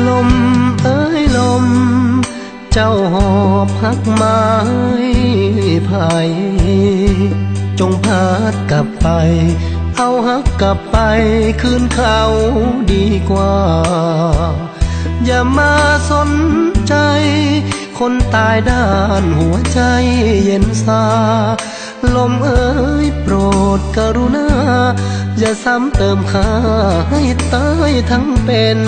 ลมเอ้ยลมเจ้าหอบหักไม้ไผ่จงพัดกลับไปเอาหักกลับไปคืนเขาดีกว่าอย่ามาสนใจคนตายด้านหัวใจเย็นซาลมเอ้ยโปรดกรุณาอย่าซ้ำเติมค่าให้ตายทั้งเป็น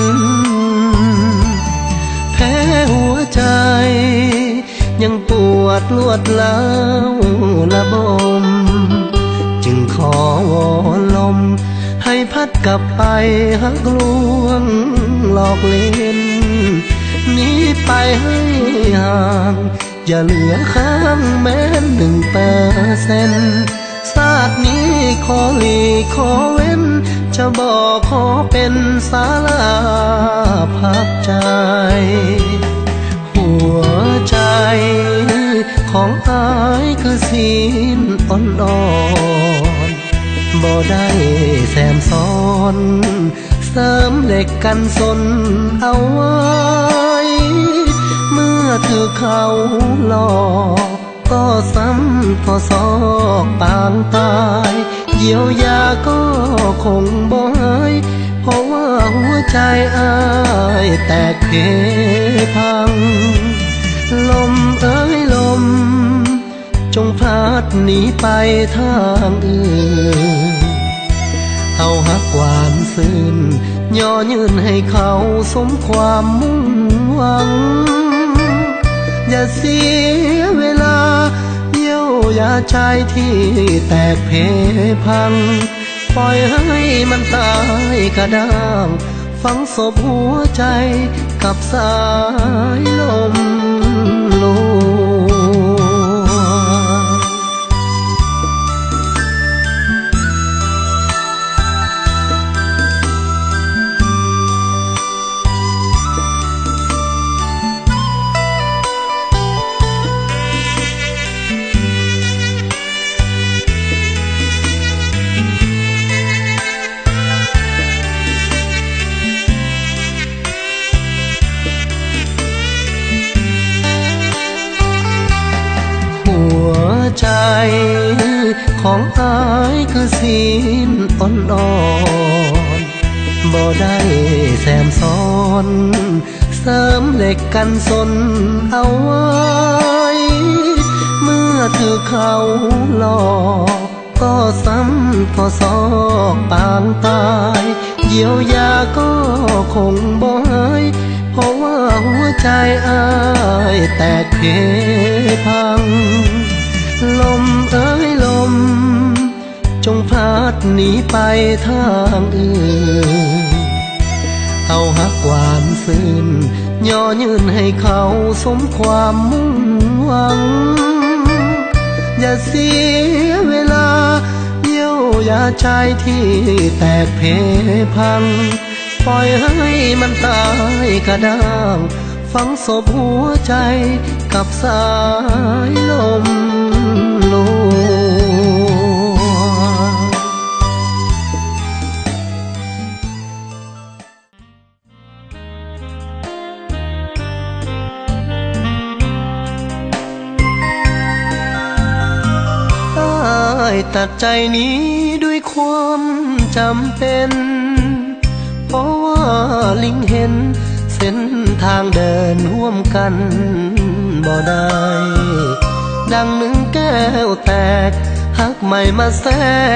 แพ้หัวใจยังปวดลวดล้าวระบมจึงขอวอนลมให้พัดกลับไปหักลวงหลอกเล่นหนีไปให้ห่างอย่าเหลือข้างแม้1%ชาตินี้ขอหลีกขอเว้นจะบอกขอเป็นศาลาพักใจหัวใจของอายคือศีลอ่อนๆบ่ได้แซมซ้อนเสริมเหล็กกันสนเอาไว้เมื่อถือเขาหลอกก็ซ้ำก็ซอกปางตายเยียวยาก็คงบ่หายเพราะว่าหัวใจอายแตกเพพังลมเอ้ยลมจงพัดหนีไปทางอื่นเอาหักหวานซื่นย่อยืนให้เขาสมความมุ่งหวังอย่าเสียเวลาเยียวยาใจที่แตกเพพังปล่อยให้มันตายกระด้างฝังศพหัวใจกับสายลมลวใจของอายคือศีลอ่อนๆบ่ได้แซมซ้อนเสริมเหล็กกันสนเอาไว้เมื่อถือเขาหลอกก็ซ้ำก็ซอกปางตายเยียวยาก็คงบ่หายเพราะว่าหัวใจอายแตกเพพังลมเอ้ยลมจงพัดหนีไปทางอื่นเอาหักหวานซื่นย่อยืนให้เขาสมความมุ่งหวังอย่าเสียเวลาเยียวยาใจที่แตกเพพังปล่อยให้มันตายกระด้างฝังศพหัวใจกับสายลมลวตัดใจนี้ด้วยความจำเป็นเพราะว่าลิงเห็นเส้นทางเดินร่วมกันบ่ได้ดัง1 แก้วแตกหักใหม่มาแทร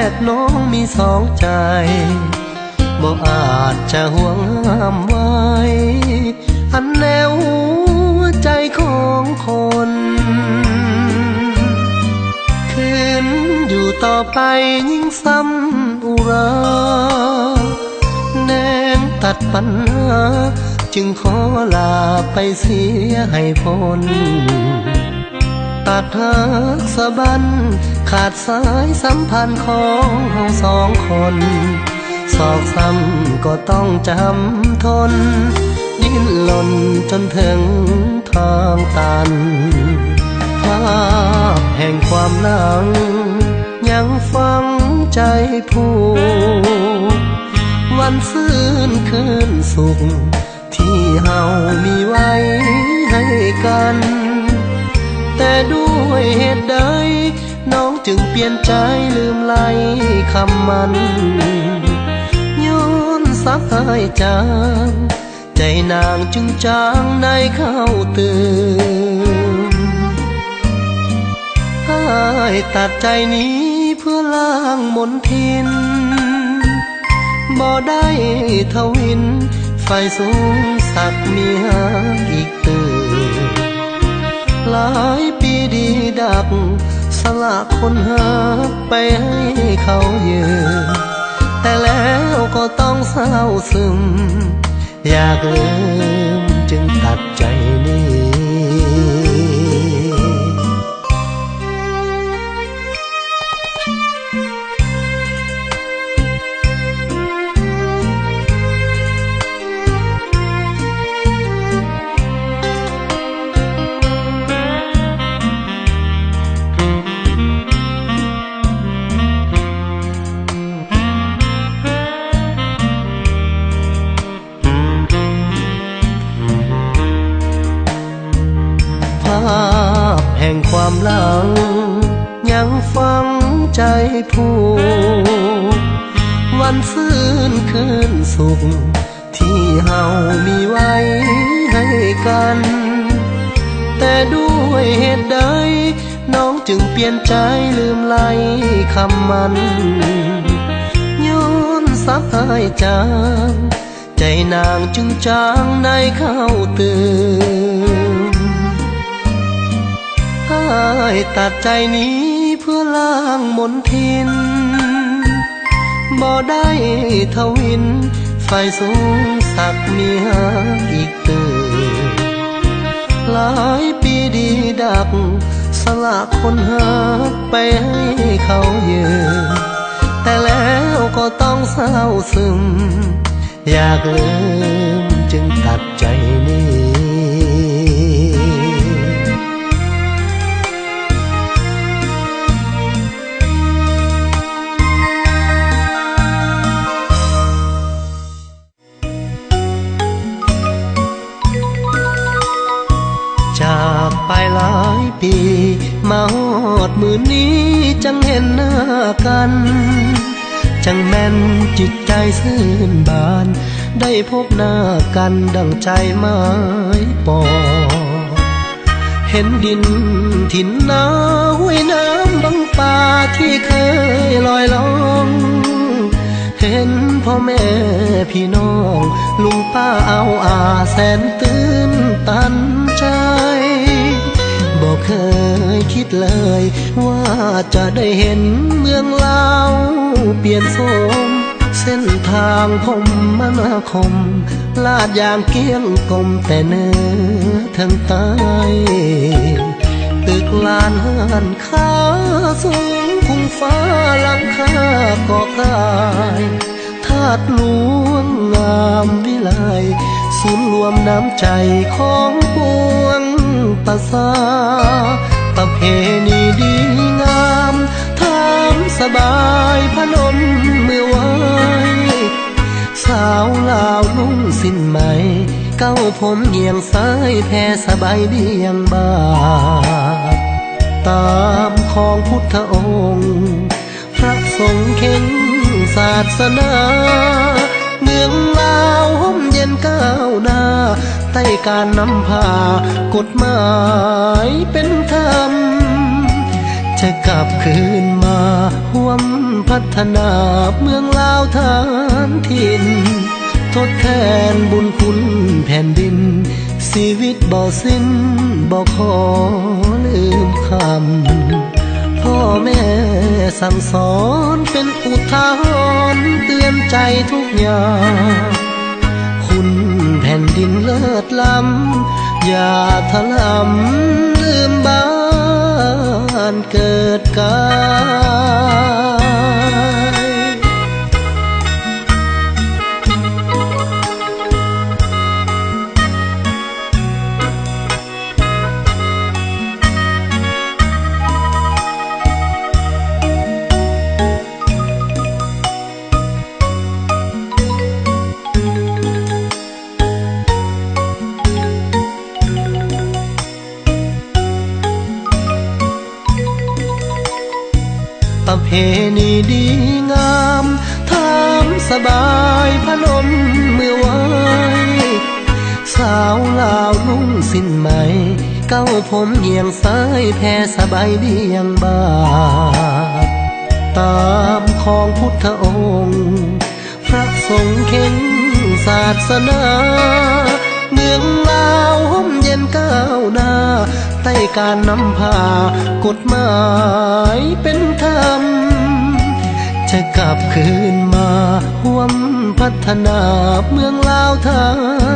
กน้องมี2 ใจบ่อาจจะห่วงห้ามไว้อันแนวหัวใจของคนคืนอยู่ต่อไปยิ่งซ้ำอุราแนงตัดปัญหาจึงขอลาไปเสียให้พ้นตัดหักสะบั้นขาดสายสัมพันธ์ของเรา2 คนศอกซ้ำก็ต้องจำทนดิ้นรนจนถึงทางตันภาพแห่งความหลังยังฝังใจผู้วันฟื้นคืนสุขที่ เฮามีไว้ให้กันแต่ด้วยเหตุใดน้องจึงเปลี่ยนใจลืมไหลคำมันย้อนสักหายจางใจนางจึงจางในเข้าตื่นให้ตัดใจนี้เพื่อล้างมนทินบ่ได้ทวินไฟสูงสักมีหาอีกตื่นหลายปีดีดักสละคนหาไปให้เขายืมแต่แล้วก็ต้องเศร้าซึมอยากลืมจึงตัดใจนี้แห่งความหลังยังฝังใจผู้วันฟื้นคืนสุขที่เฮามีไว้ให้กันแต่ด้วยเหตุใดน้องจึงเปลี่ยนใจลืมไหลคำมันย้อนสักหายจางใจนางจึงจางในเข้าตื่นตัดใจนี้เพื่อล้างมนทินบ่ได้ทวินไฟสูงสักมีหาอีกตื่นหลายปีดีดักสละคนหาไปให้เขายืมแต่แล้วก็ต้องเศร้าซึมอยากลืมจึงตัดใจนี้จากไปหลายปีมาฮอดมื้อนี้จังเห็นหน้ากันจังแม่นจิตใจซื่นบานได้พบหน้ากันดังใจหมายปองเห็นดินถิ่นนาห้วยน้ำบังป่าที่เคยลอยล่องเห็นพ่อแม่พี่น้องลุงป้าเอาอาแสนตื่นตันใจบอกเคยคิดเลยว่าจะได้เห็นเมืองลาวเปลี่ยนโฉมเส้นทางคมมนาคมลาดยางเกี้ยงกลมแต่เนื้อทางใต้ตึกลานห้านขาสูงคุ้งฟ้าหลังคากอกได้ธาตุหลวงงามวิไลศูนย์รวมน้ำใจของปวงประสาประเพณีดีงามทำสบายพนมมือไหวสาวลาวนุ่งสิ้นไหมเก้าผมเยียงซ้ายแพ่สบายเบียงบ่าตามของพุทธองค์พระทรงเข่งศาสนาเมืองลาวห่มเย็นก้าวหน้าใต้การนำพากฎหมายเป็นธรรมจะกลับคืนมาห่วมพัฒนาเมืองลาวฐานถิ่นทดแทนบุญคุณแผ่นดินชีวิตบ่สิ้นบ่ขอลืมคำพ่อแม่สั่งสอนเป็นอุทาหรณ์เตือนใจทุกอย่างคุณแผ่นดินเลิศล้ำอย่าถลำลืมบ้านเกิดกาย ณีดีงามทามสบายพนมมือไหวสาวลาวนุ่งสิ้นไหมเก้าผมเหี่ยงซ้ายแพ่สบายเบี่ยงบาทตามของพุทธองค์พระทรงเข็นศาสนาเมืองลาวห่มเย็นก้าวหน้าใต้การนำพากฎหมายเป็นธรรมจะกลับคืนมาห่วมพัฒนาเมืองลาวฐา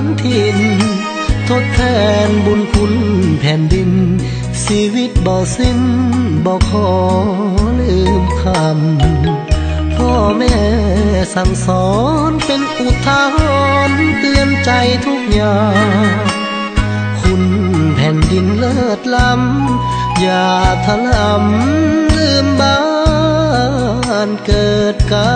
นถิ่นทดแทนบุญคุณแผ่นดินชีวิตบ่สิ้นบ่ขอลืมคำพ่อแม่สั่งสอนเป็นอุทาหรณ์เตือนใจทุกอย่างคุณแผ่นดินเลิศล้ำอย่าถลำลืมบ้านเกิดกา